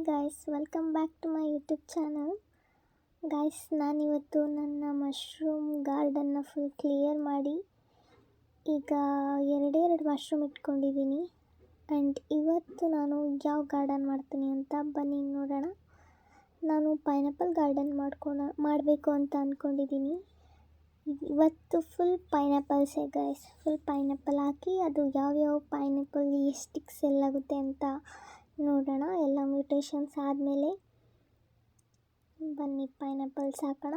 Guys, welcome back to my YouTube channel. Guys, ನಾನಿವತ್ತು ನನ್ನ mushroom ಗಾರ್ಡನ್ನ full clear ಮಾಡಿ ಈಗ ಎರಡೆರಡು ಮಶ್ರೂಮ್ ಇಟ್ಕೊಂಡಿದ್ದೀನಿ. ಆ್ಯಂಡ್ ಇವತ್ತು ನಾನು ಯಾವ ಗಾರ್ಡನ್ ಮಾಡ್ತೀನಿ ಅಂತ ಬನ್ನಿ ನೋಡೋಣ. ನಾನು ಪೈನಾಪಲ್ ಗಾರ್ಡನ್ ಮಾಡಬೇಕು ಅಂತ ಅಂದ್ಕೊಂಡಿದ್ದೀನಿ. ಇವತ್ತು ಫುಲ್ ಪೈನಾಪಲ್ಸೇ ಗಾಯ್ಸ್, ಫುಲ್ ಪೈನಾಪಲ್ ಹಾಕಿ ಅದು ಯಾವ್ಯಾವ ಪೈನಾಪಲ್ ಎಷ್ಟಕ್ಕೆ ಸೆಲ್ ಆಗುತ್ತೆ ಅಂತ ನೋಡೋಣ. ಎಲ್ಲ ಮ್ಯೂಟೇಷನ್ಸ್ ಆದಮೇಲೆ ಬನ್ನಿ ಪೈನಾಪಲ್ಸ್ ಹಾಕೋಣ.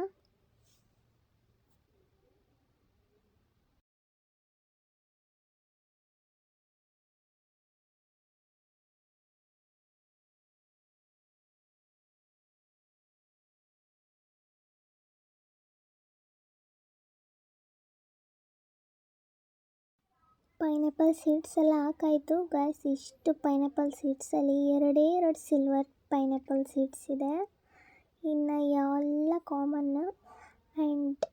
ಪೈನಾಪಲ್ ಸೀಡ್ಸ್ ಎಲ್ಲ ಹಾಕಾಯಿತು ಗಾಯ್ಸ್. ಇಷ್ಟು ಪೈನಾಪಲ್ ಸೀಡ್ಸಲ್ಲಿ ಎರಡು ಸಿಲ್ವರ್ ಪೈನಾಪಲ್ ಸೀಡ್ಸ್ ಇದೆ. ಇನ್ನು ಎಲ್ಲ ಕಾಮನ್ನು. ಆ್ಯಂಡ್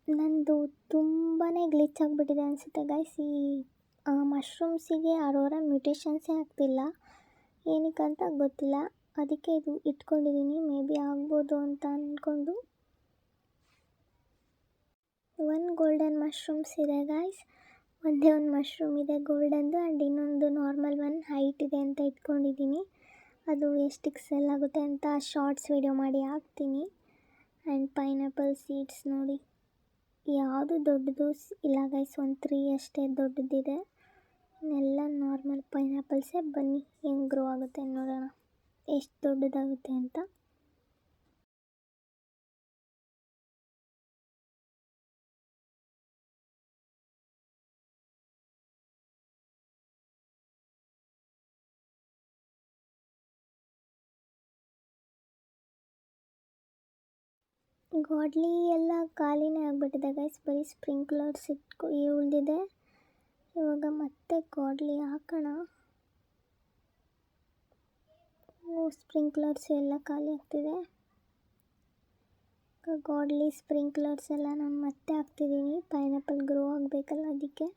ನಂದು ತುಂಬಾ ಗ್ಲಿಚ್ ಆಗಿಬಿಟ್ಟಿದೆ ಅನಿಸುತ್ತೆ ಗಾಯ್ಸ್. ಈ ಮಶ್ರೂಮ್ಸಿಗೆ ಅರೋರಾ ಮ್ಯೂಟೇಷನ್ಸೇ ಆಗ್ತಿಲ್ಲ, ಏನಕ್ಕಂತ ಗೊತ್ತಿಲ್ಲ. ಅದಕ್ಕೆ ಇದು ಇಟ್ಕೊಂಡಿದ್ದೀನಿ, ಮೇ ಬಿ ಆಗ್ಬೋದು ಅಂತ ಅಂದ್ಕೊಂಡು. ಒಂದು ಗೋಲ್ಡನ್ ಮಶ್ರೂಮ್ಸ್ ಇದೆ ಗಾಯ್ಸ್, ಒಂದೇ ಒಂದು ಮಶ್ರೂಮ್ ಇದೆ ಗೋಲ್ಡನ್ದು. ಆ್ಯಂಡ್ ಇನ್ನೊಂದು ನಾರ್ಮಲ್ ಒನ್ ಹೈಟ್ ಇದೆ ಅಂತ ಇಟ್ಕೊಂಡಿದ್ದೀನಿ. ಅದು ಎಷ್ಟಕ್ಕೆ ಸೆಲ್ ಆಗುತ್ತೆ ಅಂತ ಶಾರ್ಟ್ಸ್ ವಿಡಿಯೋ ಮಾಡಿ ಹಾಕ್ತೀನಿ. ಆ್ಯಂಡ್ ಪೈನಾಪಲ್ ಸೀಡ್ಸ್ ನೋಡಿ, ಯಾವುದು ದೊಡ್ಡದು ಇಲ್ಲ ಗೈಸ್, ಒಂದು 3 ಅಷ್ಟೇ ದೊಡ್ಡದಿದೆ. ಇನ್ನೆಲ್ಲ ನಾರ್ಮಲ್ ಪೈನಾಪಲ್ಸೇ. ಬನ್ನಿ ಹೆಂಗೆ ಗ್ರೋ ಆಗುತ್ತೆ ನೋಡೋಣ, ಎಷ್ಟು ದೊಡ್ಡದಾಗುತ್ತೆ ಅಂತ. ಗಾಡ್ಲಿ ಎಲ್ಲ ಖಾಲಿನೇ ಆಗಿಬಿಟ್ಟಿದೆ ಗೈಸ್, ಬರೀ ಸ್ಪ್ರಿಂಕ್ಲರ್ಸ್ ಉಳಿದಿದೆ. ಇವಾಗ ಮತ್ತೆ ಗಾಡ್ಲಿ ಹಾಕೋಣ. ಸ್ಪ್ರಿಂಕ್ಲರ್ಸ್ ಎಲ್ಲ ಖಾಲಿ ಆಗ್ತಿದೆ. ಗಾಡ್ಲಿ ಸ್ಪ್ರಿಂಕ್ಲರ್ಸ್ ಎಲ್ಲ ನಾನು ಮತ್ತೆ ಹಾಕ್ತಿದ್ದೀನಿ, ಪೈನಾಪಲ್ ಗ್ರೋ ಆಗಬೇಕಲ್ಲ ಅದಕ್ಕೆ.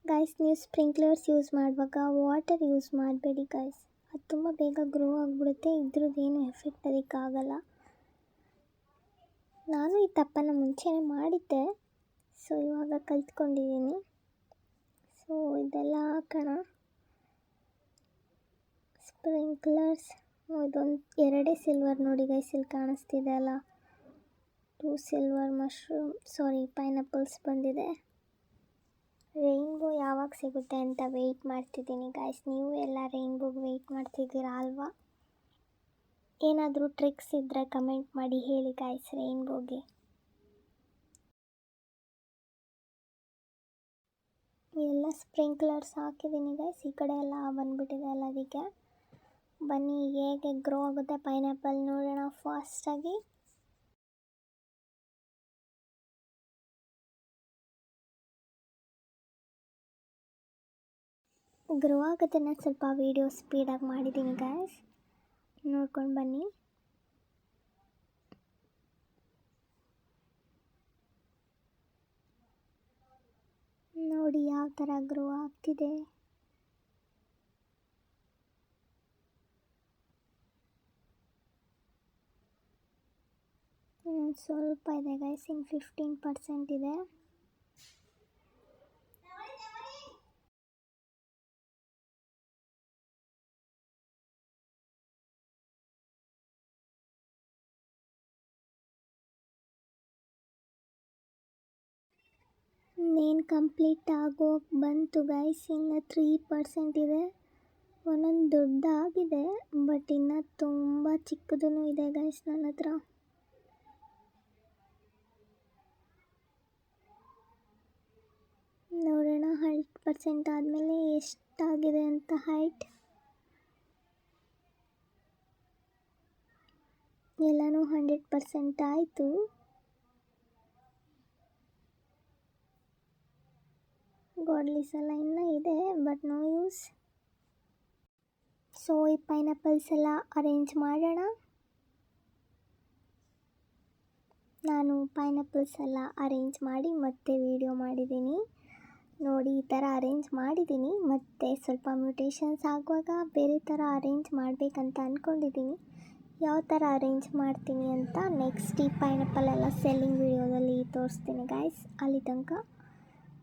ಗೈಸ್, ನೀವು ಸ್ಪ್ರಿಂಕ್ಲರ್ಸ್ ಯೂಸ್ ಮಾಡುವಾಗ ವಾಟರ್ ಯೂಸ್ ಮಾಡಬೇಡಿ ಗೈಸ್, ಅದು ತುಂಬ ಬೇಗ ಗ್ರೋ ಆಗಿಬಿಡುತ್ತೆ. ಇದ್ರದ್ದೇನು ಎಫೆಕ್ಟ್ ಅದಕ್ಕಾಗಲ್ಲ. ನಾನು ಈ ತಪ್ಪನ್ನು ಮುಂಚೆನೇ ಮಾಡಿದ್ದೆ, ಸೊ ಇವಾಗ ಕಲ್ತ್ಕೊಂಡಿದ್ದೀನಿ. ಸೊ ಇದೆಲ್ಲ ಹಾಕೋಣ. ಸ್ಪ್ರಿಂಕ್ಲರ್ಸ್ ಇದೊಂದು 2 ಸಿಲ್ವರ್ ನೋಡಿ ಗೈಸ್, ಇಲ್ಲಿ ಕಾಣಿಸ್ತಿದೆ ಅಲ್ಲ, 2 ಸಿಲ್ವರ್ ಪೈನಾಪಲ್ಸ್ ಬಂದಿದೆ. ರೈನ್ಬೋ ಯಾವಾಗ ಸಿಗುತ್ತೆ ಅಂತ ವೆಯ್ಟ್ ಮಾಡ್ತಿದ್ದೀನಿ ಗೈಸ್. ನೀವು ಎಲ್ಲ ರೈನ್ಬೋಗೆ ವೆಯ್ಟ್ ಮಾಡ್ತಿದ್ದೀರಾ ಅಲ್ವಾ? ಏನಾದರೂ ಟ್ರಿಕ್ಸ್ ಇದ್ದರೆ ಕಮೆಂಟ್ ಮಾಡಿ ಹೇಳಿ ಗೈಸ್ ರೈನ್ಬೋಗೆ. ಎಲ್ಲ ಸ್ಪ್ರಿಂಕ್ಲರ್ಸ್ ಹಾಕಿದ್ದೀನಿ ಗೈಸ್, ಈ ಕಡೆ ಎಲ್ಲ ಬಂದುಬಿಟ್ಟಿದೆ ಅಲ್ಲ ಅದಕ್ಕೆ. ಬನ್ನಿ ಹೇಗೆ ಗ್ರೋ ಆಗುತ್ತೆ ಪೈನಾಪಲ್ ನೋಡೋಣ ಫಾಸ್ಟಾಗಿ. ಗ್ರೋ ಆಗುತ್ತೆ, ನಾನು ಸ್ವಲ್ಪ ವೀಡಿಯೋ ಸ್ಪೀಡಾಗಿ ಮಾಡಿದ್ದೀನಿ ಗೈಸ್, ನೋಡ್ಕೊಂಡು ಬನ್ನಿ. ನೋಡಿ ಯಾವ ಥರ ಗ್ರೋ ಆಗ್ತಿದೆ. ಸ್ವಲ್ಪ ಇದೆ ಗೈಸ್, ಇನ್ನು 15% ಇದೆ. ಇನ್ನೇನು ಕಂಪ್ಲೀಟ್ ಆಗೋಕೆ ಬಂತು ಗೈಸ್, ಇನ್ನು 3% ಇದೆ. ಒಂದೊಂದು ದೊಡ್ಡದಾಗಿದೆ, ಬಟ್ ಇನ್ನು ತುಂಬ ಚಿಕ್ಕದೂ ಇದೆ ಗೈಸ್ ನನ್ನ ಹತ್ರ. ನೋಡೋಣ 100% ಆದಮೇಲೆ ಎಷ್ಟಾಗಿದೆ ಅಂತ ಹೈಟ್. ಎಲ್ಲನೂ 100% ಆಯಿತು. ಗಾಡ್ಲೀಸ್ ಎಲ್ಲ ಇನ್ನೂ ಇದೆ, ಬಟ್ ನೋ ಯೂಸ್. ಸೊ ಈ ಪೈನಾಪಲ್ಸ್ ಎಲ್ಲ ಅರೇಂಜ್ ಮಾಡೋಣ. ನಾನು ಪೈನಾಪಲ್ಸ್ ಎಲ್ಲ ಅರೇಂಜ್ ಮಾಡಿ ಮತ್ತೆ ವಿಡಿಯೋ ಮಾಡಿದ್ದೀನಿ. ನೋಡಿ ಈ ಥರ ಅರೇಂಜ್ ಮಾಡಿದ್ದೀನಿ. ಮತ್ತು ಸ್ವಲ್ಪ ಮ್ಯೂಟೇಷನ್ಸ್ ಆಗುವಾಗ ಬೇರೆ ಥರ ಅರೇಂಜ್ ಮಾಡಬೇಕಂತ ಅಂದ್ಕೊಂಡಿದ್ದೀನಿ. ಯಾವ ಥರ ಅರೇಂಜ್ ಮಾಡ್ತೀನಿ ಅಂತ ನೆಕ್ಸ್ಟ್ ಈ ಪೈನಾಪಲ್ ಎಲ್ಲ ಸೆಲ್ಲಿಂಗ್ ವಿಡಿಯೋದಲ್ಲಿ ತೋರಿಸ್ತೀನಿ ಗೈಸ್. ಅಲ್ಲಿ ತನಕ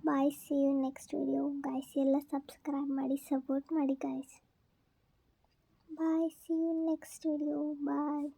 bye, see you next video guys. ಎಲ್ಲ ಸಬ್ಸ್ಕ್ರೈಬ್ ಮಾಡಿ, ಸಪೋರ್ಟ್ ಮಾಡಿ guys. Bye, see you next video, bye.